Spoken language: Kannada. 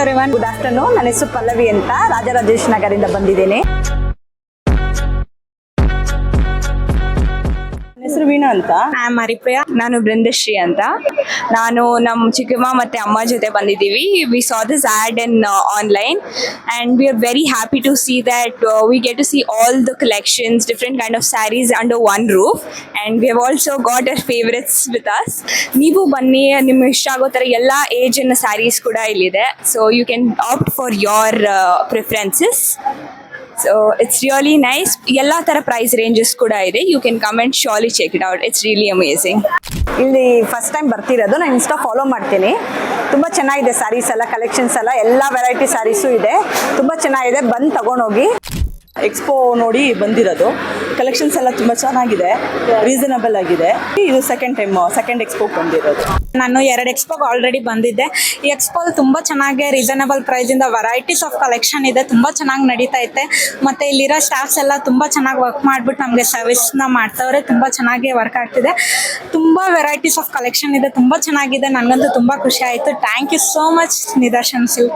Everyone, good afternoon. ನನ್ನ ಹೆಸರು ಪಲ್ಲವಿ ಅಂತ, ರಾಜರಾಜೇಶ್ ನಗರಿಂದ ಬಂದಿದ್ದೇನೆ. ಹೆಸರು ವೀಣಾ ಅಂತ. ಹರಿಪ್ರಿಯಾ. ನಾನು ಬೃಂದಶ್ರೀ ಅಂತ. ನಾನು ನಮ್ಮ ಚಿಕ್ಕಮ್ಮ ಮತ್ತೆ ಅಮ್ಮ ಜೊತೆ ಬಂದಿದ್ದೀವಿ. We saw this ad in online and we are very happy to see that we get to see all the collections, different kind of sarees under one roof, and we have also got our favorites with us. ನೀವು ಬನ್ನಿ, ನಿಮ್ಗೆ ಇಷ್ಟ ಆಗೋ ಥರ ಎಲ್ಲ ಏಜಿನ ಸ್ಯಾರೀಸ್ ಕೂಡ ಇಲ್ಲಿದೆ. So you can opt for your preferences. So it's really nice. ಎಲ್ಲ ತರ ಪ್ರೈಸ್ ರೇಂಜಸ್ ಕೂಡ ಇದೆ. You can come and surely check it out. It's really amazing. ಇಲ್ಲಿ ಫಸ್ಟ್ ಟೈಮ್ ಬರ್ತಿರೋದು. ನಾನು ಇನ್ಸ್ಟಾ ಫಾಲೋ ಮಾಡ್ತೀನಿ. ತುಂಬ ಚೆನ್ನಾಗಿದೆ ಸ್ಯಾರೀಸ್ ಎಲ್ಲ, ಕಲೆಕ್ಷನ್ಸ್ ಎಲ್ಲ ವೆರೈಟಿ ಸ್ಯಾರೀಸು ಇದೆ. ತುಂಬ ಚೆನ್ನಾಗಿದೆ, ಬಂದು ತಗೊಂಡೋಗಿ. ಎಕ್ಸ್ಪೋ ನೋಡಿ ಬಂದಿರೋದು. ಕಲೆಕ್ಷನ್ಸ್ ಎಲ್ಲ ತುಂಬ ಚೆನ್ನಾಗಿದೆ, ರೀಸನಬಲ್ ಆಗಿದೆ. ಇದು ಸೆಕೆಂಡ್ ಎಕ್ಸ್ಪೋ ಬಂದಿರೋದು. ನಾನು 2 ಎಕ್ಸ್ಪೋಗೆ ಆಲ್ರೆಡಿ ಬಂದಿದ್ದೆ. ಈ ಎಕ್ಸ್ಪೋಲ್ ತುಂಬ ಚೆನ್ನಾಗಿ ರೀಸನಬಲ್ ಪ್ರೈಸಿಂದ ವೆರೈಟೀಸ್ ಆಫ್ ಕಲೆಕ್ಷನ್ ಇದೆ. ತುಂಬ ಚೆನ್ನಾಗಿ ನಡೀತಾ ಐತೆ. ಮತ್ತು ಇಲ್ಲಿರೋ ಸ್ಟಾಫ್ಸ್ ಎಲ್ಲ ತುಂಬ ಚೆನ್ನಾಗಿ ವರ್ಕ್ ಮಾಡಿಬಿಟ್ಟು ನಮಗೆ ಸರ್ವಿಸ್ನ ಮಾಡ್ತವ್ರೆ. ತುಂಬ ಚೆನ್ನಾಗಿ ವರ್ಕ್ ಆಗ್ತಿದೆ. ತುಂಬ ವೆರೈಟೀಸ್ ಆಫ್ ಕಲೆಕ್ಷನ್ ಇದೆ, ತುಂಬ ಚೆನ್ನಾಗಿದೆ. ನನಗಂತೂ ತುಂಬ ಖುಷಿ ಆಯಿತು. Thank you so much Nidarshan silk.